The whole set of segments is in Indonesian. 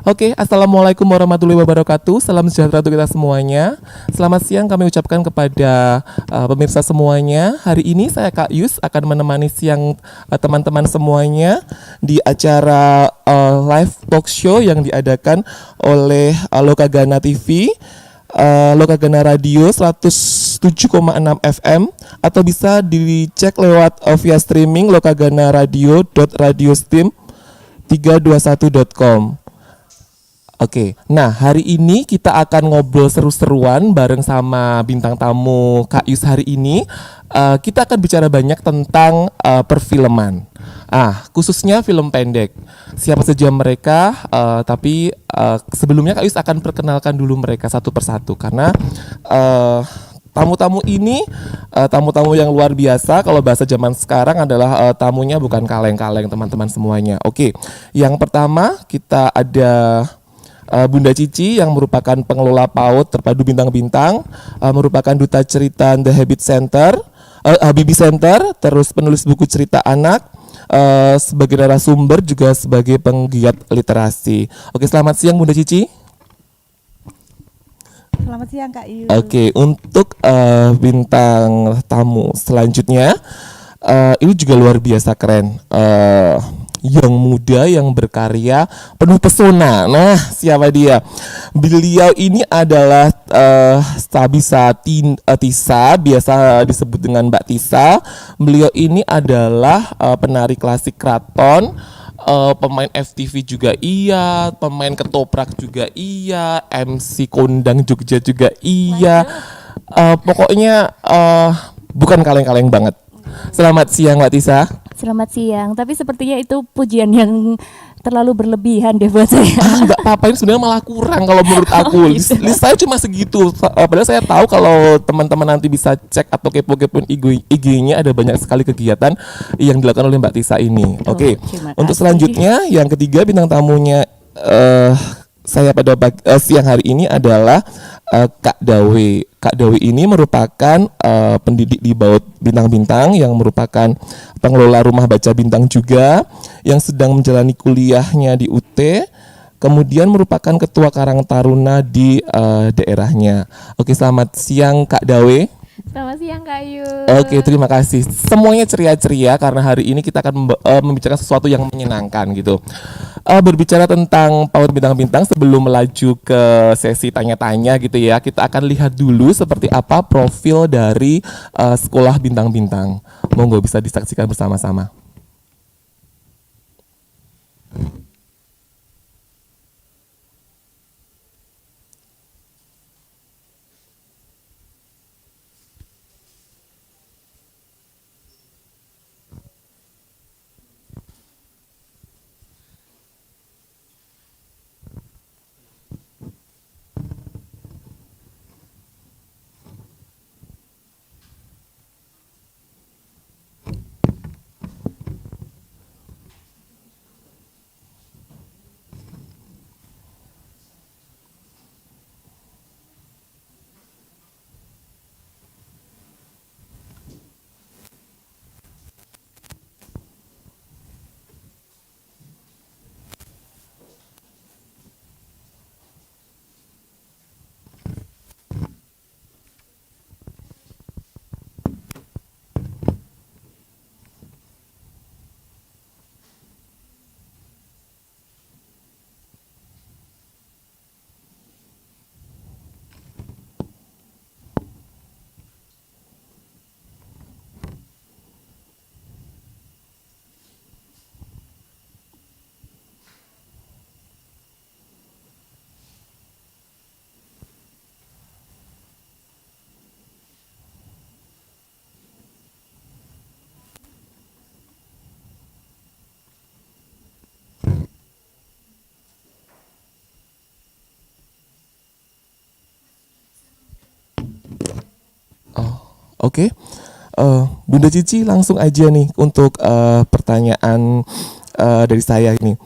Oke, assalamualaikum warahmatullahi wabarakatuh. Salam sejahtera untuk kita semuanya. Selamat siang kami ucapkan kepada pemirsa semuanya. Hari ini saya Kak Yus akan menemani siang teman-teman semuanya di acara live talk show yang diadakan oleh Lokagana TV, Lokagana Radio 107,6 FM, atau bisa dicek lewat via streaming lokaganaradio.radiostream321.com. Oke, nah hari ini kita akan ngobrol seru-seruan bareng sama bintang tamu Kak Yus hari ini. Kita akan bicara banyak tentang perfilman. Khususnya film pendek. Siapa saja mereka, tapi sebelumnya Kak Yus akan perkenalkan dulu mereka satu persatu karena tamu-tamu ini tamu-tamu yang luar biasa. Kalau bahasa zaman sekarang adalah tamunya bukan kaleng-kaleng teman-teman semuanya. Oke, yang pertama kita ada Bunda Cici yang merupakan pengelola PAUD Terpadu Bintang-Bintang, merupakan duta cerita The Habit Center, Habibie Center, terus penulis buku cerita anak, sebagai narasumber juga sebagai penggiat literasi. Oke, selamat siang Bunda Cici. Selamat siang Kak Yu. Oke, untuk bintang tamu selanjutnya, ini juga luar biasa keren. Yang muda yang berkarya penuh pesona. Nah, siapa dia? Beliau ini adalah Sabisa Tisa, biasa disebut dengan Mbak Tisa. Beliau ini adalah penari klasik keraton, pemain FTV juga iya, pemain ketoprak juga iya, MC kondang Jogja juga iya. Pokoknya bukan kaleng-kaleng banget. Selamat siang Mbak Tisa. Selamat siang, tapi sepertinya itu pujian yang terlalu berlebihan deh buat saya. Enggak apa-apa, ini sebenarnya malah kurang kalau menurut aku. List saya cuma segitu. Padahal saya tahu kalau teman-teman nanti bisa cek atau kepo-kepoin IG-nya, ada banyak sekali kegiatan yang dilakukan oleh Mbak Tisa ini. Oke. Untuk selanjutnya yang ketiga bintang tamunya saya pada siang hari ini adalah Kak Dawe. Kak Dawe ini merupakan pendidik di BAUD Bintang-Bintang yang merupakan pengelola rumah baca bintang juga yang sedang menjalani kuliahnya di UT, kemudian merupakan ketua Karang Taruna di daerahnya. Oke, selamat siang Kak Dawe. Selamat siang Kak Yu. Oke, terima kasih. Semuanya ceria-ceria karena hari ini kita akan membicarakan sesuatu yang menyenangkan gitu. Berbicara tentang PAUD Bintang-Bintang, sebelum melaju ke sesi tanya-tanya gitu ya, kita akan lihat dulu seperti apa profil dari sekolah Bintang-Bintang. Monggo bisa disaksikan bersama-sama. Oke. Bunda Cici langsung aja nih untuk pertanyaan dari saya ini.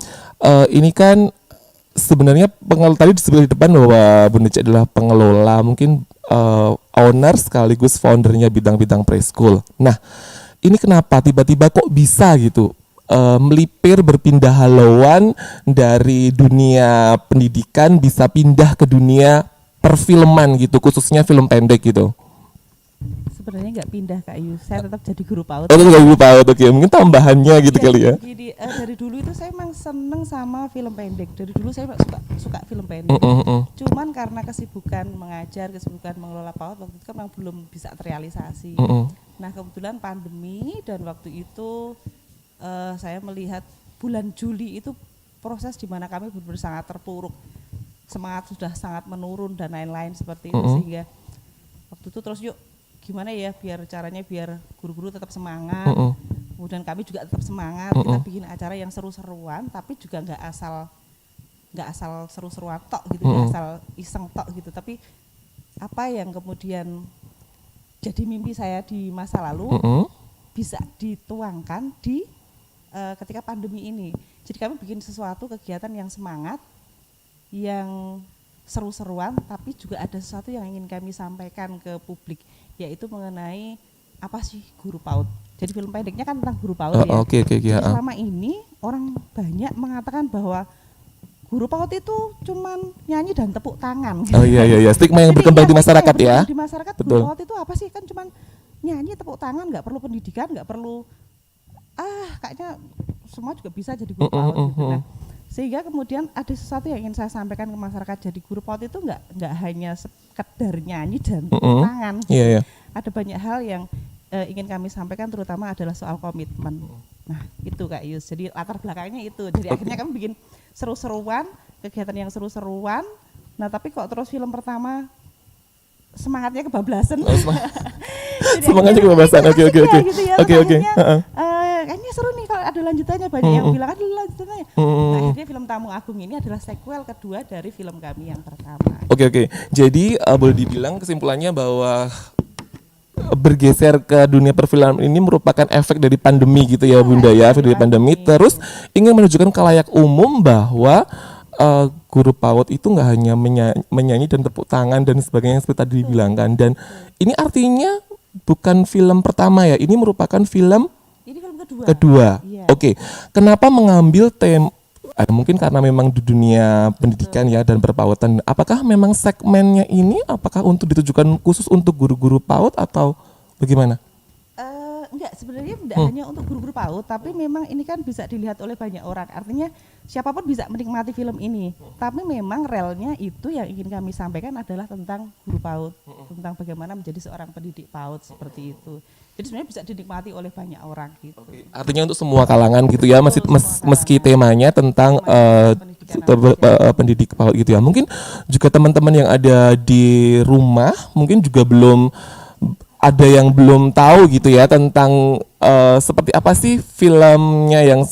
Ini kan sebenarnya tadi disebut di depan bahwa Bunda Cici adalah pengelola, mungkin owner sekaligus foundernya Bintang-Bintang Preschool. Nah, ini kenapa tiba-tiba kok bisa gitu melipir berpindah halauan dari dunia pendidikan bisa pindah ke dunia perfilman gitu, khususnya film pendek gitu. Sebenarnya nggak pindah Kak Yu, saya tetap jadi guru PAUD. Oh, nggak lupa, oke. Mungkin tambahannya gitu Iya, kali ya. Jadi dari dulu itu saya memang seneng sama film pendek. Dari dulu saya suka film pendek. Cuman karena kesibukan mengajar, kesibukan mengelola PAUD waktu itu kan memang belum bisa terrealisasi. Nah kebetulan pandemi dan waktu itu saya melihat bulan Juli itu proses di mana kami benar-benar sangat terpuruk, semangat sudah sangat menurun dan lain-lain seperti itu, sehingga waktu itu terus yuk gimana ya caranya biar guru-guru tetap semangat, kemudian kami juga tetap semangat, kita bikin acara yang seru-seruan tapi juga nggak asal seru-seruan tok gitu, nggak asal iseng tok gitu, tapi apa yang kemudian jadi mimpi saya di masa lalu bisa dituangkan di ketika pandemi ini. Jadi kami bikin sesuatu kegiatan yang semangat, yang seru-seruan, tapi juga ada sesuatu yang ingin kami sampaikan ke publik, yaitu mengenai apa sih guru PAUD. Jadi film pendeknya kan tentang guru PAUD ya. Jadi selama ini orang banyak mengatakan bahwa guru PAUD itu cuman nyanyi dan tepuk tangan. Oh iya, stigma yang berkembang di masyarakat ya. Di masyarakat guru PAUD itu apa sih, kan cuman nyanyi tepuk tangan, nggak perlu pendidikan, nggak perlu kayaknya semua juga bisa jadi guru PAUD gitu. Nah, sehingga kemudian ada sesuatu yang ingin saya sampaikan ke masyarakat. Jadi guru PAUD itu nggak hanya sekedar nyanyi dan tepuk tangan. Iya. Ada banyak hal yang ingin kami sampaikan, terutama adalah soal komitmen. Nah itu Kak Yus, jadi latar belakangnya itu. Jadi akhirnya kami bikin seru-seruan, kegiatan yang seru-seruan. Nah tapi kok terus film pertama semangatnya kebablasan. Semangatnya kebablasan, oke. Oke. Kayaknya seru nih kalau ada lanjutannya, banyak yang bilang ada lanjutannya. Nah akhirnya film Tamu Agung ini adalah sequel kedua dari film kami yang pertama. Oke. Jadi boleh dibilang kesimpulannya bahwa bergeser ke dunia perfilman ini merupakan efek dari pandemi gitu ya Bunda ya, efek dari pandemi. Terus ingin menunjukkan ke layak umum bahwa guru PAUD itu nggak hanya menyanyi dan tepuk tangan dan sebagainya seperti tadi dibilangkan. Dan ini artinya bukan film pertama ya, ini merupakan film kedua. Iya. Oke. Kenapa mengambil tema? Mungkin karena memang di dunia pendidikan ya dan berpautan. Apakah memang segmennya ini apakah untuk ditujukan khusus untuk guru-guru PAUD atau bagaimana? Enggak, sebenarnya tidak hanya untuk guru-guru PAUD, tapi memang ini kan bisa dilihat oleh banyak orang. Artinya siapapun bisa menikmati film ini. Tapi memang relnya itu yang ingin kami sampaikan adalah tentang guru PAUD, tentang bagaimana menjadi seorang pendidik PAUD seperti itu. Jadi sebenarnya bisa dinikmati oleh banyak orang gitu. Artinya untuk semua kalangan gitu ya, meski temanya tentang pendidik PAUD gitu ya. Mungkin juga teman-teman yang ada di rumah mungkin juga ada yang belum tahu gitu ya tentang seperti apa sih filmnya yang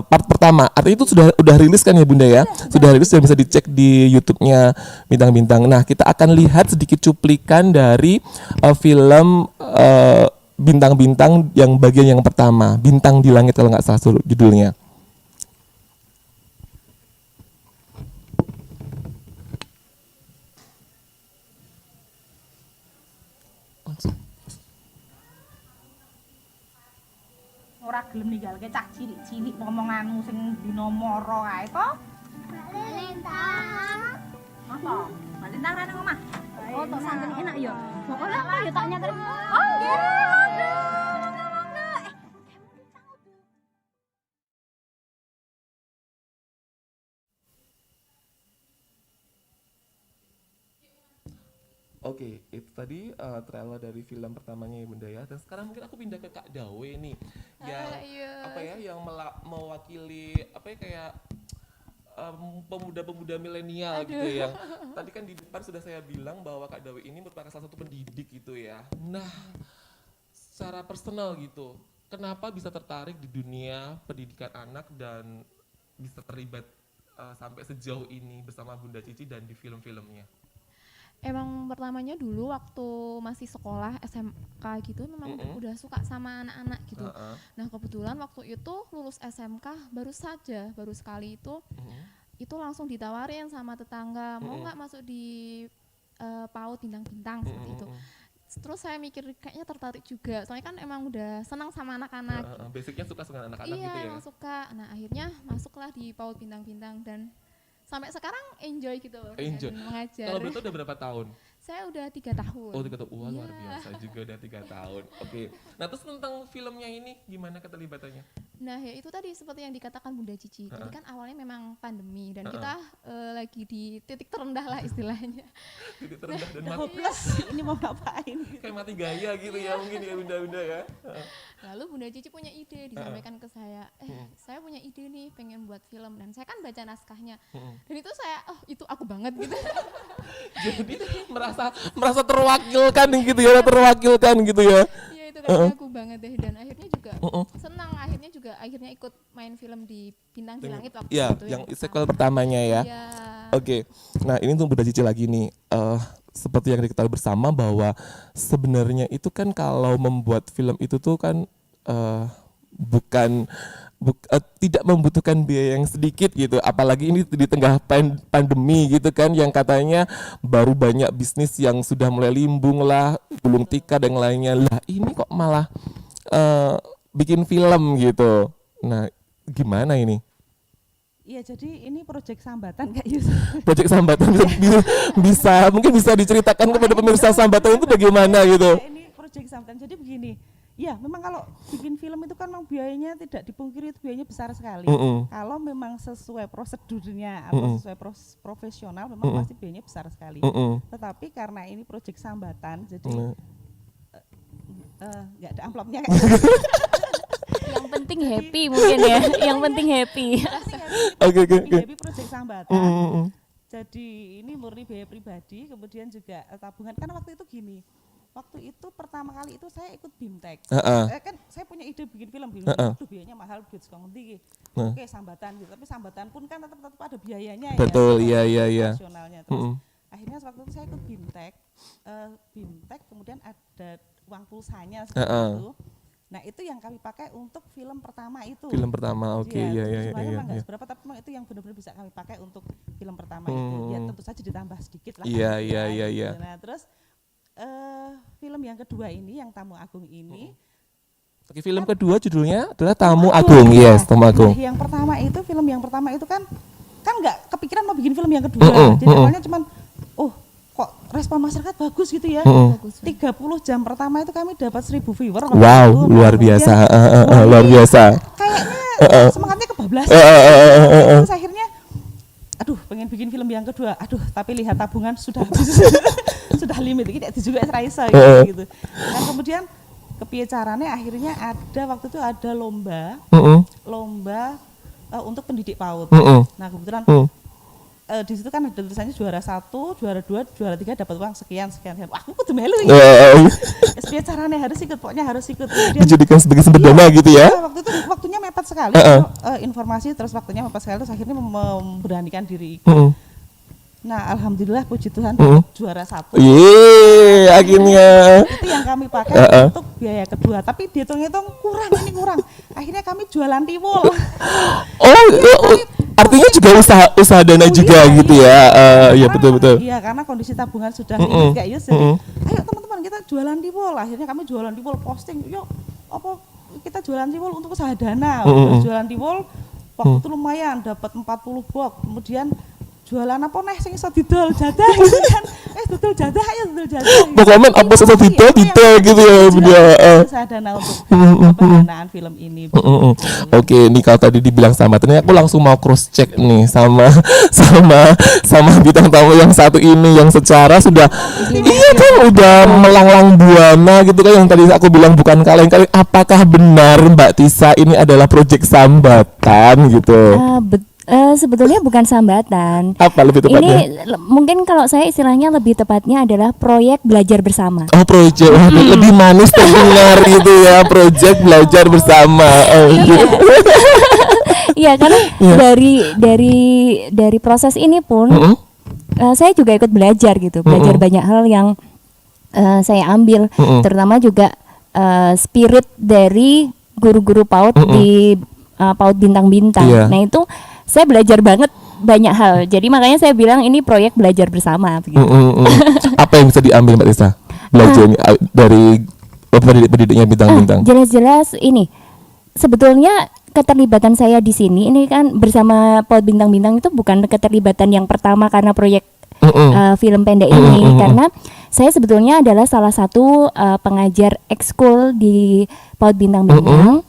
part pertama. Artinya itu sudah rilis kan ya Bunda ya? Sudah rilis dan bisa dicek di YouTube-nya Bintang-Bintang. Nah, kita akan lihat sedikit cuplikan dari film Bintang-Bintang yang bagian yang pertama, Bintang di Langit kalau nggak salah judulnya. Ora gelem ninggalke cah cilik-cilik ngomonganmu sing dina mara kae to? Lintang. Apa? Mbak Lintang rene omah. Oh, tok santen enak ya. Pokoknya aku ya tak nyater. Oh, nggih. Monggo. Oke, itu tadi trailer dari film pertamanya ya Bunda ya. Dan sekarang mungkin aku pindah ke Kak Dawe nih, yang apa ya, yang mewakili apa ya, kayak pemuda-pemuda milenial gitu ya. Yang tadi kan di depan sudah saya bilang bahwa Kak Dawe ini merupakan salah satu pendidik gitu ya. Nah, secara personal gitu, kenapa bisa tertarik di dunia pendidikan anak dan bisa terlibat sampai sejauh ini bersama Bunda Cici dan di film-filmnya? Emang pertamanya dulu waktu masih sekolah SMK gitu memang udah suka sama anak-anak gitu. Nah kebetulan waktu itu lulus SMK baru sekali itu langsung ditawarin sama tetangga mau nggak masuk di PAUD Bintang-Bintang seperti itu. terus saya mikir kayaknya tertarik juga, soalnya kan emang udah senang sama anak-anak. Basicnya suka sama anak-anak Iya, gitu ya. emang suka. Nah akhirnya masuklah di PAUD Bintang-Bintang dan sampai sekarang enjoy gitu Enjoy. dan mengajar. Kalau betul udah berapa tahun? Saya udah 3 tahun. Oh 3 tahun, wah luar Iya. biasa juga udah 3 tahun. Oke, nah terus tentang filmnya ini gimana keterlibatannya? Nah ya itu tadi seperti yang dikatakan Bunda Cici. Tadi kan awalnya memang pandemi dan kita lagi di titik terendah lah istilahnya. Titik terendah dan mati, Hopeless, ini mau ngapain? kayak mati gaya gitu ya mungkin ya bunda-bunda ya. Lalu Bunda Cici punya ide, disampaikan ke saya, saya punya ide nih pengen buat film, dan saya kan baca naskahnya, dan itu saya, oh itu aku banget gitu. Jadi merasa terwakilkan gitu ya, terwakilkan gitu ya. Iya itu kan aku banget deh, dan akhirnya juga senang, akhirnya ikut main film di Bintang di Langit waktu Iya, itu. yang sequel pertamanya ya. Iya. Oke, nah ini untuk Bunda Cici lagi nih, seperti yang diketahui bersama bahwa sebenarnya itu kan kalau membuat film itu tuh kan tidak membutuhkan biaya yang sedikit gitu, apalagi ini di tengah pandemi gitu kan, yang katanya baru banyak bisnis yang sudah mulai limbung lah, gulung tikar dan lainnya lah, ini kok malah bikin film gitu. Nah, gimana ini? Iya, jadi ini proyek Sambatan Kak Yus. Proyek Sambatan mungkin bisa diceritakan kepada pemirsa Sambatan itu bagaimana gitu. Ya, ini proyek Sambatan. Jadi begini, ya memang kalau bikin film itu kan memang biayanya tidak dipungkiri, itu biayanya besar sekali. Kalau memang sesuai prosedurnya atau sesuai profesional memang pasti biayanya besar sekali. Tetapi karena ini proyek Sambatan, jadi nggak ada amplopnya kayak Yang penting happy mungkin ya. Yang penting happy. Oke. Happy proyek Sambatan. Jadi ini murni biaya pribadi, kemudian juga tabungan. Karena waktu itu gini, waktu itu pertama kali itu saya ikut BIMTEK. Kan saya punya ide bikin film, aduh biayanya mahal, duit sekolah ngendi. Oke, Sambatan gitu. Tapi Sambatan pun kan tetap ada biayanya. Betul, ya. iya. Nasionalnya. Terus akhirnya waktu itu saya ikut BIMTEK. BIMTEK kemudian ada uang pulsanya seperti itu. Nah itu yang kami pakai untuk film pertama itu. Film pertama, oke, iya. Memang nggak seberapa, tapi memang itu yang benar-benar bisa kami pakai untuk film pertama itu. Ya tentu saja ditambah sedikit lah. Iya. Nah terus film yang kedua ini, yang Tamu Agung ini. Oke, film kedua judulnya adalah Tamu Agung, yes, Tamu Agung. Nah, yang pertama itu, film yang pertama itu kan nggak kepikiran mau bikin film yang kedua. Jadi awalnya cuman, kok respon masyarakat bagus gitu ya. 30 jam pertama itu kami dapat 1.000 viewer. Wow, luar biasa. Luar biasa. Kayaknya semangatnya kebablasan. Terus akhirnya aduh pengen bikin film yang kedua. Aduh, tapi lihat tabungan sudah habis. Sudah limit iki juga Raisa gitu. Dan kemudian kepiye carane akhirnya waktu itu ada lomba untuk pendidik PAUD. Nah, kebetulan di situ kan ada tulisannya juara 1, juara 2, juara 3 dapat uang sekian. Wah, aku kudu melu ini. Biar caranya harus ikut, pokoknya harus ikut. Dijadikan sebagai sumber dana gitu ya. Waktu itu waktunya mepet sekali. Informasi terus waktunya mepet sekali, terus akhirnya memberanikan diri ikut. Nah, alhamdulillah puji Tuhan juara 1. Yeay, akhirnya. Itu yang kami pakai untuk biaya kedua. Tapi dihitung-hitung kurang. Akhirnya kami jualan tiwul. Artinya juga usaha dana juga gitu ya. Iya betul. Iya, karena kondisi tabungan sudah limit kayak Yus. Jadi, ayo teman-teman kita jualan tiwul. Akhirnya kami jualan tiwul, posting. Yuk, kita jualan tiwul untuk usaha dana. Jualan tiwul waktu itu lumayan dapat 40 box. Kemudian jualan apa nih sing iso didol jadah gitu kan. Dodol jadah ayo dodol jadah. Pokoknya apa iso didol gitu ya Bunda. Usaha dana untuk pendanaan film ini. Oke, ini kalau tadi dibilang Sambatan, aku langsung mau cross check nih sama bintang tamu yang satu ini yang secara sudah kan udah melanglang buana gitu kan, yang tadi aku bilang bukan kaleng-kaleng. Apakah benar Mbak Tisa ini adalah proyek Sambatan gitu? Sebetulnya bukan Sambatan. Apa lebih tepatnya? Ini mungkin kalau saya istilahnya lebih tepatnya adalah proyek belajar bersama. Oh, proyek lebih manis terdengar gitu ya, proyek belajar bersama. Iya, karena dari proses ini pun saya juga ikut belajar gitu, belajar banyak hal yang saya ambil, terutama juga spirit dari guru-guru PAUD di PAUD Bintang-Bintang. Nah itu saya belajar banget banyak hal. Jadi makanya saya bilang ini proyek belajar bersama begitu. Apa yang bisa diambil Mbak Tisa? belajarnya dari pendidiknya bintang-bintang? Jelas-jelas ini sebetulnya keterlibatan saya di sini ini kan bersama PAUD Bintang-Bintang itu bukan keterlibatan yang pertama karena proyek film pendek ini, karena saya sebetulnya adalah salah satu pengajar ekskul di PAUD Bintang-Bintang.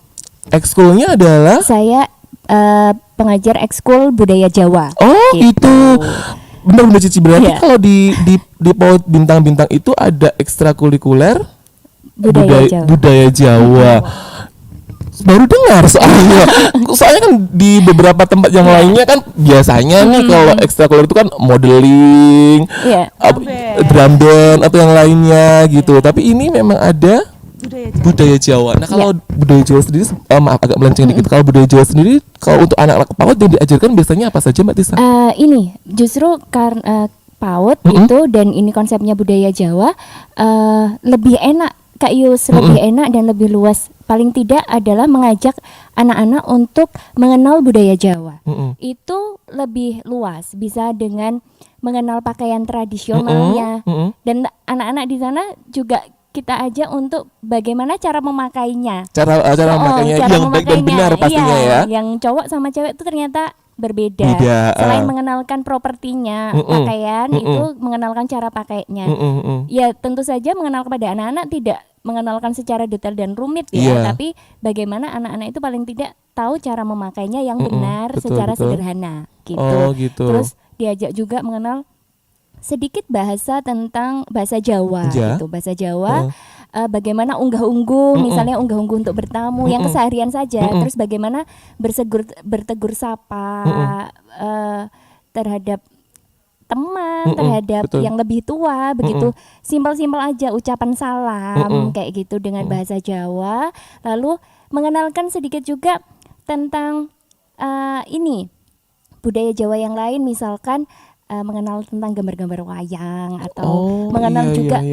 Ekskulnya adalah? Saya pengajar ekskul budaya Jawa. Oh gitu. Benar-benar Cici, berarti Iya. kalau di PAUD Bintang-Bintang itu ada ekstrakurikuler budaya Jawa. Baru dengar soalnya kan di beberapa tempat yang lainnya kan biasanya nih kalau ekstrakurikuler itu kan modeling, Iya. drum band atau yang lainnya gitu. Tapi ini memang ada budaya Jawa. Nah kalau budaya Jawa sendiri, maaf agak melenceng dikit. Kalau budaya Jawa sendiri, kalau untuk anak-anak PAUD yang diajarkan biasanya apa saja Mbak Tisa? Ini justru karena PAUD itu dan ini konsepnya budaya Jawa lebih enak Kak Yus, lebih enak dan lebih luas. Paling tidak adalah mengajak anak-anak untuk mengenal budaya Jawa. Itu lebih luas, bisa dengan mengenal pakaian tradisionalnya. Dan anak-anak di sana juga kita ajak untuk bagaimana cara memakainya. Cara memakainya cara yang baik dan memakainya. benar pastinya Iya, ya. Yang cowok sama cewek itu ternyata berbeda. Beda, Selain mengenalkan propertinya pakaian, itu mengenalkan cara pakainya. Ya tentu saja mengenal kepada anak-anak tidak mengenalkan secara detail dan rumit ya, Iya. tapi bagaimana anak-anak itu paling tidak tahu cara memakainya yang benar betul, secara betul. sederhana gitu. Oh, gitu. Terus diajak juga mengenal sedikit bahasa tentang bahasa Jawa Ja. gitu, bahasa Jawa. Bagaimana unggah-ungguh, misalnya unggah-ungguh untuk bertamu yang keseharian saja. Terus bagaimana bertegur sapa terhadap teman, terhadap betul. yang lebih tua, begitu simpel-simpel aja ucapan salam kayak gitu dengan bahasa Jawa. Lalu mengenalkan sedikit juga tentang ini budaya Jawa yang lain, misalkan mengenal tentang gambar-gambar wayang atau mengenal juga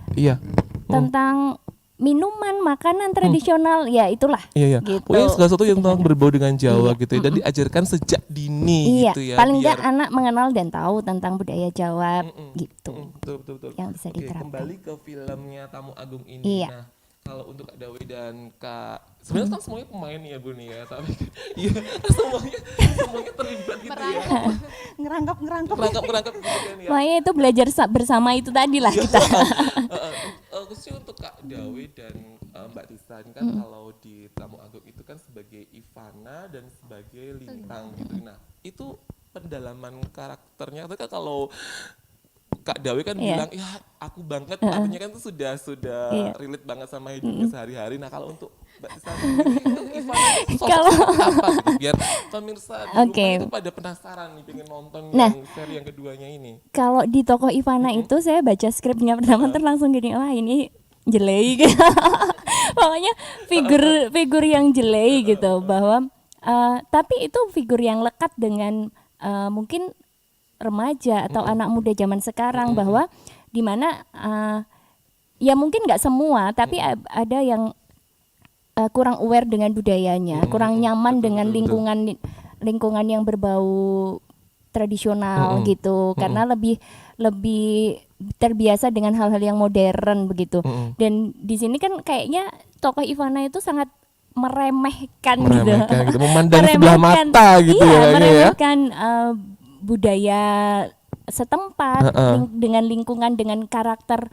Iya. tentang minuman, makanan tradisional, ya itulah. Iya. Gitu. Pokoknya segala sesuatu yang tentang berbau dengan Jawa gitu ya, dan diajarkan sejak dini Iya, gitu ya. paling biar- nggak anak mengenal dan tahu tentang budaya Jawa gitu. Betul. Yang bisa Oke, diterapkan. kembali ke filmnya Tamu Agung ini. Iya. Nah, kalau untuk Kak Dawi dan Kak, sebenarnya kan semuanya pemain nih ya Bu nih ya, tapi iya semuanya terlibat gitu ya. ngerangkap Merangkap gitu kan ya. Makanya itu belajar bersama itu tadi lah kita. Khususnya untuk Kak Dawi dan Mbak Tisa ini kan kalau di Tamu Agung itu kan sebagai Ivana dan sebagai Lintang gitu. Nah itu pendalaman karakternya itu kan kalau Kak Dawi kan bilang ya aku banget, artinya kan itu sudah relate banget sama hidupnya sehari-hari. Nah kalau untuk Mbak Tisa sendiri, itu Ivana itu sosok apa gitu biar pemirsa di rumah itu pada penasaran nih pengen nonton yang seri yang keduanya ini. Kalau di tokoh Ivana itu saya baca skripnya pertama langsung gini, wah ini jelek. Pokoknya figur yang jelek gitu, bahwa tapi itu figur yang lekat dengan mungkin remaja atau anak muda zaman sekarang, bahwa dimana ya mungkin nggak semua, tapi ada yang kurang aware dengan budayanya, kurang nyaman dengan lingkungan yang berbau tradisional gitu, karena lebih terbiasa dengan hal-hal yang modern begitu. Dan di sini kan kayaknya tokoh Ivana itu sangat meremehkan gitu, memandang sebelah mata gitu iya, ya, kayaknya ya. meremehkan budaya setempat dengan lingkungan, dengan karakter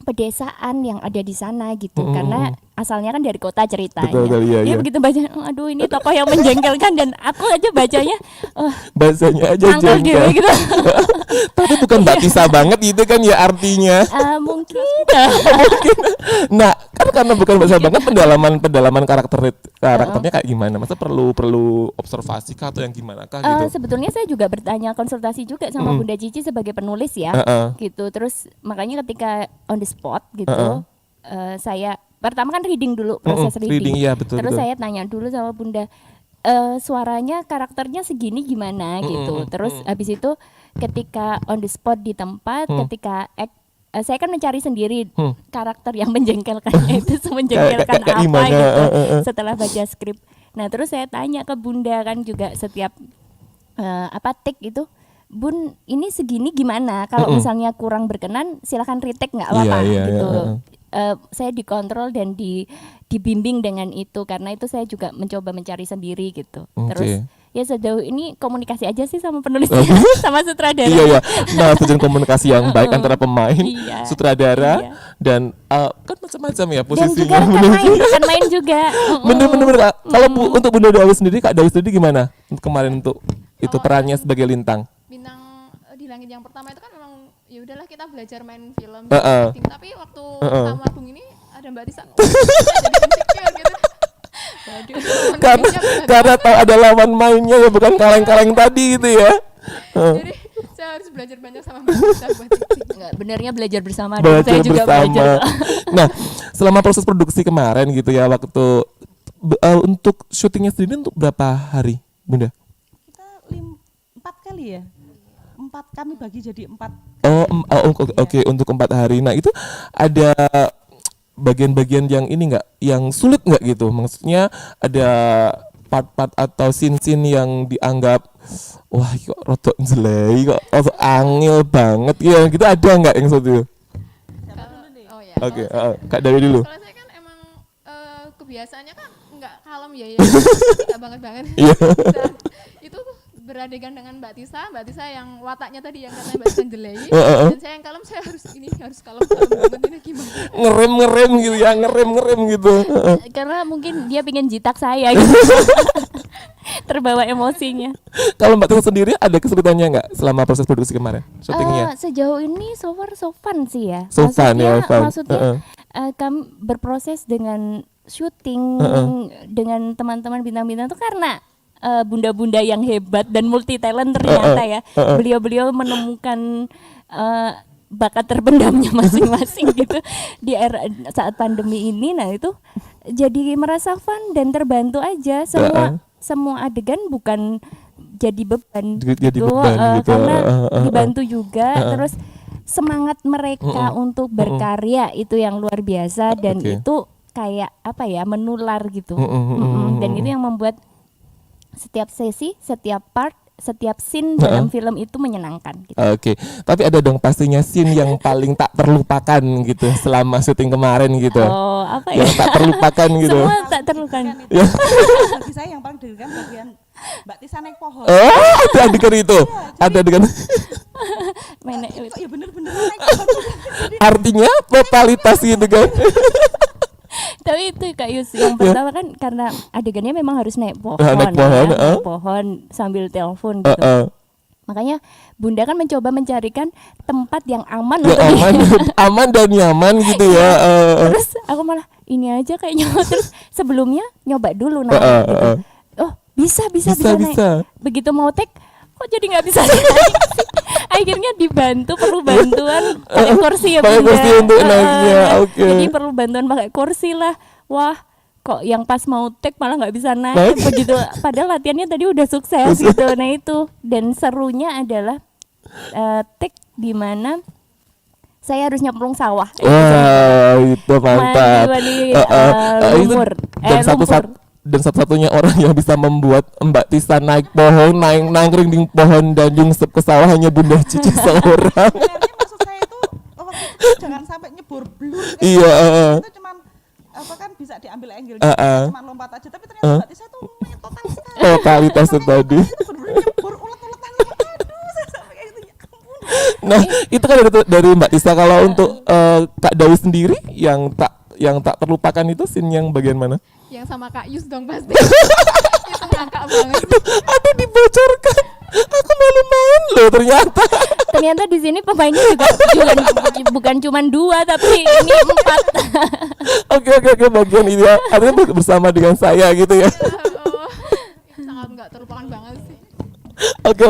pedesaan yang ada di sana gitu, karena asalnya kan dari kota ceritanya. Betul, iya. Dia begitu baca, aduh ini tokoh yang menjengkelkan, dan aku aja bacanya Bahasanya aja angkel jengkel. dewe gitu. Tapi bukan Mbak Tisa banget gitu kan ya artinya. Mungkin Nah, kan karena bukan bahasa banget, pendalaman karakternya kayak gimana? Masa perlu observasi kah atau yang gimana kah gitu? sebetulnya saya juga bertanya, konsultasi juga sama Bunda Cici sebagai penulis ya, gitu. Terus makanya ketika on the spot gitu, saya pertama kan reading dulu, proses reading. Iya, betul, Terus betul. saya tanya dulu sama Bunda, suaranya, karakternya segini gimana gitu. Terus habis itu ketika on the spot di tempat, ketika saya kan mencari sendiri karakter yang menjengkelkannya itu semenjengkelkan Kayak apa gimana, gitu setelah baca skrip. Nah terus saya tanya ke Bunda kan juga setiap take itu Bun ini segini gimana? Kalau misalnya kurang berkenan silakan retake nggak apa-apa Iya, gitu. iya. Saya dikontrol dan dibimbing dengan itu karena itu saya juga mencoba mencari sendiri gitu. Oke. Terus ya sejauh ini komunikasi aja sih sama penulisnya sama sutradara. Iya ya. Nah, terjun komunikasi yang baik antara pemain, Iya. sutradara Iya. dan kan macam-macam ya Dan juga posisinya. rekan main juga. Bener-bener Kak. Kalau untuk Bunda Dawi sendiri, Kak Dawi sendiri gimana untuk kemarin untuk itu perannya sebagai Lintang? Bintang di langit yang pertama itu kan memang ya udahlah kita belajar main film Heeh. acting. Tapi waktu Heeh. tamu album ini ada Mbak Tisa jadi insecure gitu. Waduh, Karena karena tahu ada lawan mainnya ya, bukan kaleng-kaleng tadi gitu ya. jadi saya harus belajar banyak sama Mbak Tisa buat acting. Enggak, benernya belajar bersama dan Belajar saya juga bersama. belajar. Nah, selama proses produksi kemarin gitu ya, waktu untuk syutingnya sendiri untuk berapa hari, Bunda? Kita 4 kali ya. 4 kami bagi jadi 4. Oke, untuk 4 hari. Nah, itu ada bagian-bagian yang ini nggak, yang sulit nggak gitu? Maksudnya ada part-part atau scene-scene yang dianggap wah kok rotok jelek, kok rotok angel banget ya, gitu ada nggak yang seperti itu? Oh ya. Oke, Kak Dawi dulu. Kalau saya kan emang kebiasaannya kan nggak kalem ya, nggak banget. Iya. Dan itu beradegan dengan Mbak Tisa yang wataknya tadi yang katanya Mbak Tisa jelek, dan saya yang kalem, saya harus kalem banget, ini gimana? Ngerem gitu ya, ngerem gitu. Karena mungkin dia pengen jitak saya gitu. Terbawa emosinya. Kalau Mbak Tisa sendiri ada kesulitannya nggak selama proses produksi kemarin, syutingnya? Sejauh ini so far so fun sih ya. So fun ya, fun. Maksudnya kami berproses dengan syuting dengan teman-teman bintang-bintang itu karena bunda-bunda yang hebat dan multi talent ternyata ya. Beliau-beliau menemukan bakat terpendamnya masing-masing gitu di era saat pandemi ini. Nah, itu jadi merasa fun dan terbantu aja. Semua adegan bukan jadi beban, Jadi gitu, beban gitu. karena dibantu juga. Terus semangat mereka untuk berkarya itu yang luar biasa dan Oke. itu kayak apa ya, menular gitu. Dan itu yang membuat setiap sesi, setiap part, setiap scene dalam film itu menyenangkan gitu. Oke, tapi ada dong pastinya scene yang paling tak terlupakan gitu selama syuting kemarin gitu. Oh, apa ya? Yang tak terlupakan gitu. Semua tak terlupakan. Ya. Bagi saya yang paling deg-degan bagian Mbak Tisa naik pohon. Ada adegan itu. Ada adegan. Main Kok ya bener-bener naik pohon. Artinya totalitas gitu kan. Tapi itu Kak Yus, yang pertama kan karena adegannya memang harus naik pohon, Naik pohon, ya, naik pohon sambil telepon gitu. Makanya Bunda kan mencoba mencarikan tempat yang aman Ya untuk aman dan nyaman gitu ya. Terus aku malah ini aja kayaknya. Terus sebelumnya nyoba dulu naik gitu. Oh bisa Bisa. naik. Begitu mau take kok jadi nggak bisa naik sih? Akhirnya dibantu, perlu bantuan pakai kursi ya Pakai Bunda. kursi untuk naiknya, oke. Jadi perlu bantuan pakai kursi lah. Wah, kok yang pas mau take malah nggak bisa naik begitu. Padahal latihannya tadi udah sukses gitu. Nah itu, dan serunya adalah take di mana saya harus nyemplung sawah. Wah, itu mantap. Mandi Itu lumpur. Dan satu-satunya orang yang bisa membuat Mbak Tisa naik pohon, naik nangkring pohon dan nyungsep ke sawah hanya Bunda Cici seorang. Sebenarnya maksud saya itu waktu itu jangan sampai nyebur blur kayak Iya, gitu. Itu cuman apa kan bisa diambil angle cuma lompat aja, tapi ternyata Mbak Tisa tuh main total sekali. Totalitas Sampai tadi. itu bener-bener nyebur ulet-uletan. Aduh, saya sampai kayak gitu, ya ampun. Nah, itu kan dari Mbak Tisa. Kalau untuk Kak Dawi sendiri yang tak terlupakan itu scene yang bagian mana? Yang sama Kak Yus dong pasti. Itu ngakak banget. Aduh, dibocorkan. Aku malu main loh ternyata. Ternyata di sini pemainnya juga bukan cuma 2 tapi ini 4. Oke, bagian ini ya. Artinya bersama dengan saya gitu ya. Oh, itu sangat nggak terlupakan banget sih. Oke.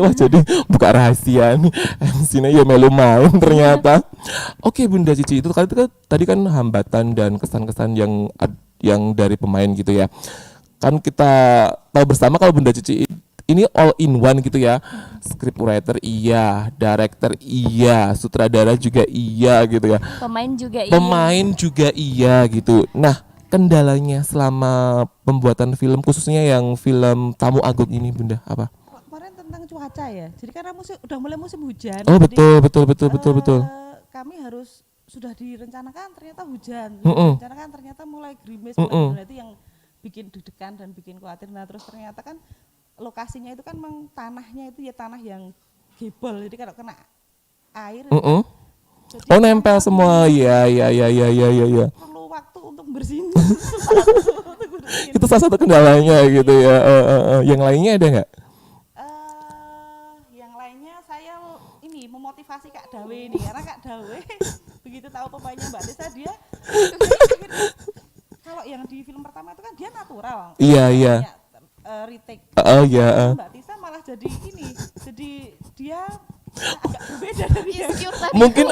Wah, jadi buka rahasia nih. MC-nya ya melu main ternyata. Oke, Bunda Cici, itu tadi kan hambatan dan kesan-kesan yang dari pemain gitu ya. Kan kita tahu bersama kalau Bunda Cici ini all in one gitu ya. Scriptwriter iya, director iya, sutradara juga iya gitu ya. Pemain juga iya gitu. Nah, kendalanya selama pembuatan film khususnya yang film Tamu Agung ini Bunda apa? Kemarin tentang cuaca ya. Jadi karena udah mulai musim hujan. Oh, jadi, betul. kami harus sudah direncanakan ternyata hujan. Direncanakan ternyata mulai gerimis, mulai itu yang bikin deg-degan dan bikin khawatir. Nah, terus ternyata kan lokasinya itu kan memang tanahnya itu ya tanah yang gebol. Jadi kalau kena air jadi Oh, nempel semua. Iya. perlu waktu untuk bersihin. Itu salah satu kendalanya gitu ya. Yang lainnya ada nggak? Yang lainnya saya ini memotivasi Kak Dawe ini karena Kak Dawe begitu tahu pemainnya Mbak Tisa dia kalau yang di film pertama itu kan dia natural. Iya. Retake. Iya. Mbak Tisa malah jadi ini, jadi dia agak berbeda dari yang Insecure tadi. Mungkin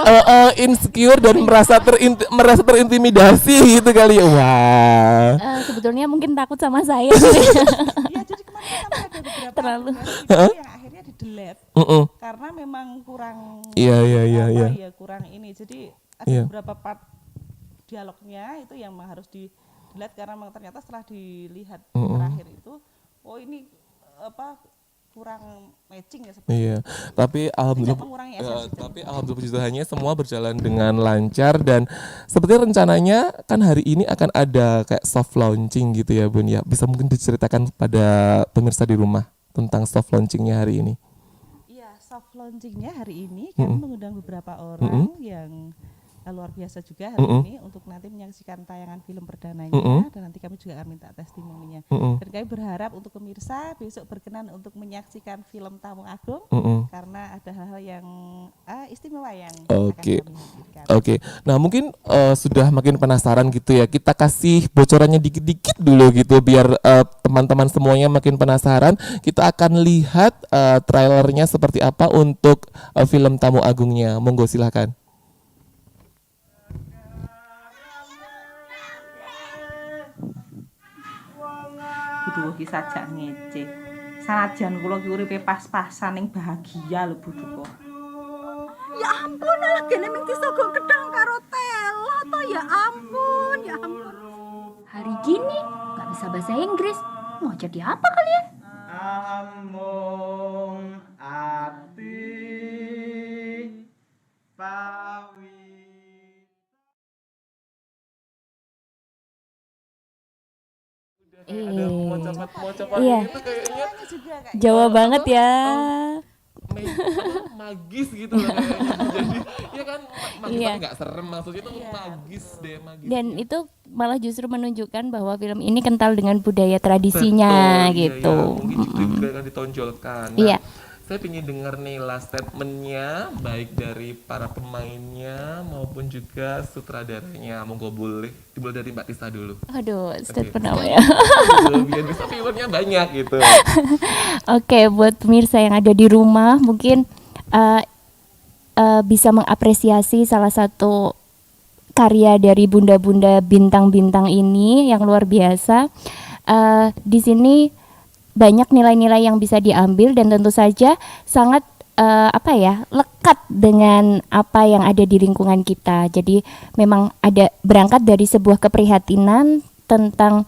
insecure dan merasa terintimidasi gitu kali ya. Wah. Sebetulnya mungkin takut sama saya. Iya, jadi kemarin sampai ada beberapa Terlalu. video yang akhirnya di delete karena memang kurang Iya. ya kurang ini. Jadi ada Iya. beberapa part dialognya itu yang memang harus di delete karena memang ternyata setelah dilihat terakhir itu ini kurang matching ya seperti Iya, tapi alhamdulillah, mengurangi esensi tapi alhamdulillah puji Tuhannya semua berjalan dengan lancar dan seperti rencananya kan hari ini akan ada kayak soft launching gitu ya Bun ya. Bisa mungkin diceritakan pada pemirsa di rumah tentang soft launchingnya hari ini. Iya, soft launchingnya hari ini kami mengundang beberapa orang yang luar biasa juga hari ini untuk nanti menyaksikan tayangan film perdananya dan nanti kami juga akan minta testimoninya. Dan kami berharap untuk pemirsa besok berkenan untuk menyaksikan film Tamu Agung karena ada hal-hal yang istimewa yang akan kami hadirkan. Oke. Nah, mungkin sudah makin penasaran gitu ya. Kita kasih bocorannya dikit-dikit dulu gitu biar teman-teman semuanya makin penasaran. Kita akan lihat trailernya seperti apa untuk film Tamu Agungnya. Monggo silakan. Duh iki sajak ngece. Sanajan kula ki uripe pas-pasan ning bahagia lho Bu Duko. Ya ampun, alah gene ming disogok gedang karo tela to, ya ampun. Hari gini nggak bisa bahasa Inggris. Mau jadi apa kalian? Amung ati pawi. Iya. Jawa banget ya. Magis gitu loh kayaknya. Jadi ya kan magis Iya. tapi nggak serem maksudnya itu magis deh magis. Dan itu malah justru menunjukkan bahwa film ini kental dengan budaya tradisinya Betul, gitu. Iya, mungkin itu juga akan ditonjolkan. Nah, Iya. saya ingin dengar nih last statementnya baik dari para pemainnya maupun juga sutradaranya. Monggo boleh dimulai dari Mbak Tisa dulu. Aduh, statement apa ya? Biar bisa filmnya banyak gitu. Oke, buat pemirsa yang ada di rumah mungkin bisa mengapresiasi salah satu karya dari bunda-bunda bintang-bintang ini yang luar biasa. Di sini banyak nilai-nilai yang bisa diambil dan tentu saja sangat lekat dengan apa yang ada di lingkungan kita. Jadi memang ada berangkat dari sebuah keprihatinan tentang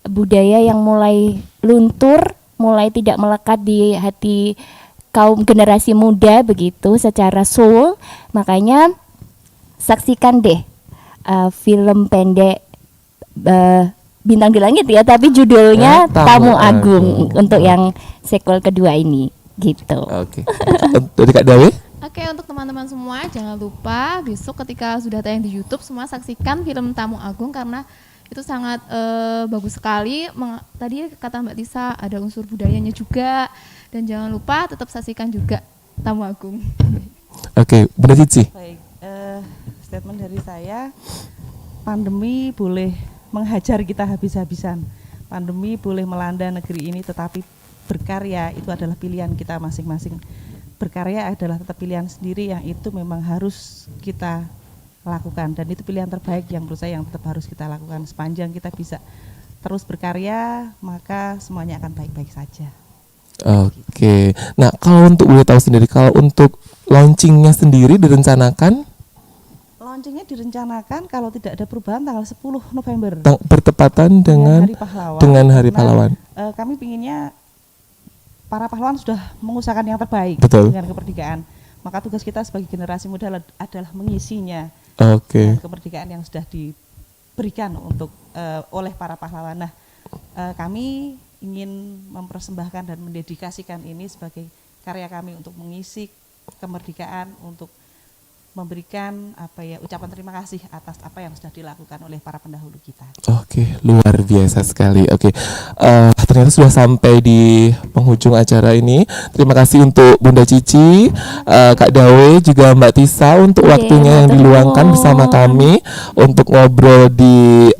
budaya yang mulai luntur, mulai tidak melekat di hati kaum generasi muda begitu secara soul. Makanya saksikan deh film pendek Bintang di Langit ya, tapi judulnya Tamu Agung untuk yang sequel kedua ini gitu. Oke. Dari Kak Dawe? Oke, untuk teman-teman semua jangan lupa besok ketika sudah tayang di YouTube semua saksikan film Tamu Agung karena itu sangat bagus sekali. Tadi kata Mbak Tisa ada unsur budayanya juga dan jangan lupa tetap saksikan juga Tamu Agung. Oke, Bunda Cici. Baik, statement dari saya, pandemi boleh menghajar kita habis-habisan. Pandemi boleh melanda negeri ini tetapi berkarya itu adalah pilihan kita masing-masing. Berkarya adalah tetap pilihan sendiri yang itu memang harus kita lakukan dan itu pilihan terbaik yang menurut saya yang tetap harus kita lakukan. Sepanjang kita bisa terus berkarya maka semuanya akan baik-baik saja. Oke. Nah, kalau untuk boleh tahu sendiri, kalau untuk launchingnya sendiri direncanakan? Launchingnya direncanakan kalau tidak ada perubahan tanggal 10 November. Bertepatan dengan Hari Pahlawan. dengan Hari Karena, Pahlawan. Kami pinginnya para pahlawan sudah mengusahakan yang terbaik Betul. dengan kemerdekaan. Maka tugas kita sebagai generasi muda adalah mengisinya Oke. dengan kemerdekaan yang sudah diberikan oleh para pahlawan. Nah, kami ingin mempersembahkan dan mendedikasikan ini sebagai karya kami untuk mengisi kemerdekaan, untuk memberikan ucapan terima kasih atas apa yang sudah dilakukan oleh para pendahulu kita. Oke, luar biasa sekali. Oke, ternyata sudah sampai di penghujung acara ini. Terima kasih untuk Bunda Cici, Kak Dawe, juga Mbak Tisa untuk Oke, waktunya yang matur diluangkan nuwun. bersama kami untuk ngobrol di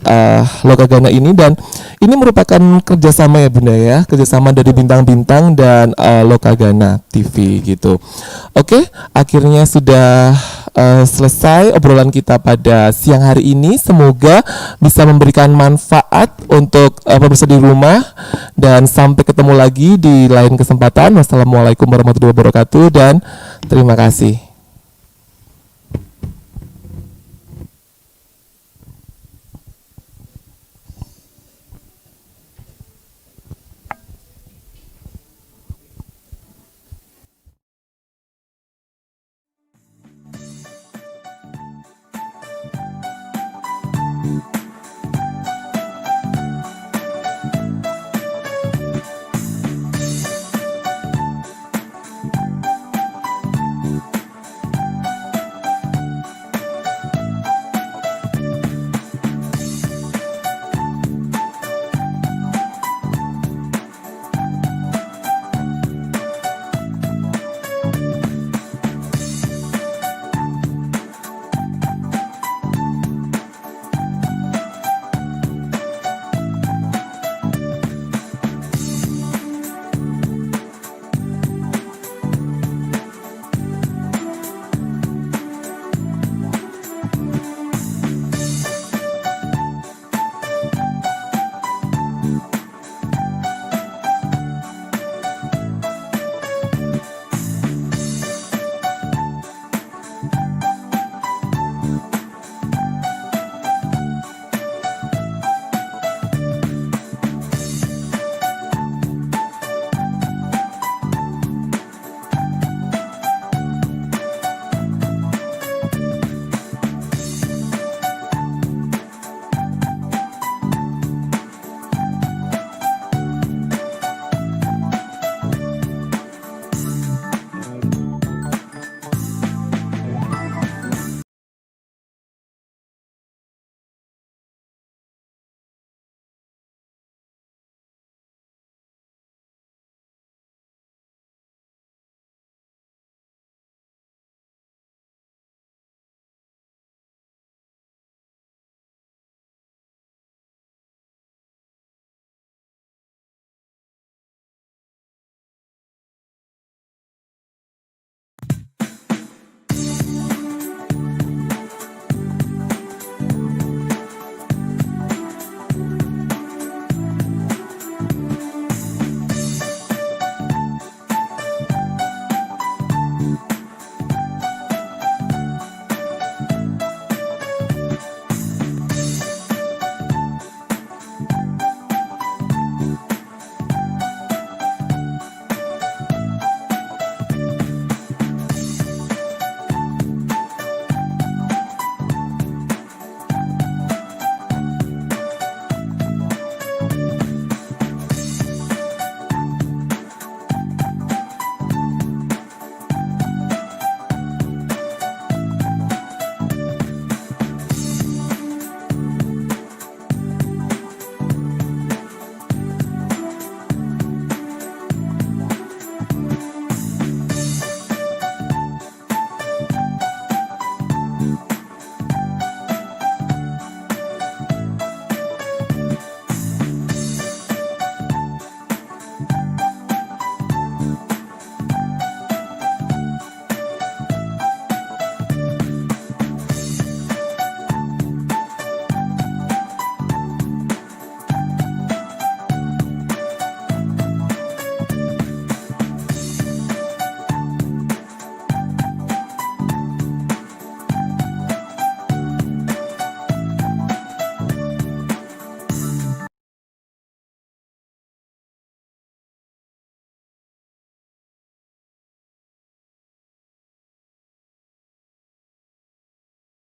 Lokagana ini. Dan ini merupakan kerjasama ya Bunda ya, kerjasama dari Bintang-Bintang dan Lokagana TV gitu. Oke, akhirnya sudah selesai obrolan kita pada siang hari ini. Semoga bisa memberikan manfaat untuk pemirsa di rumah, dan sampai ketemu lagi di lain kesempatan. Wassalamualaikum warahmatullahi wabarakatuh dan terima kasih.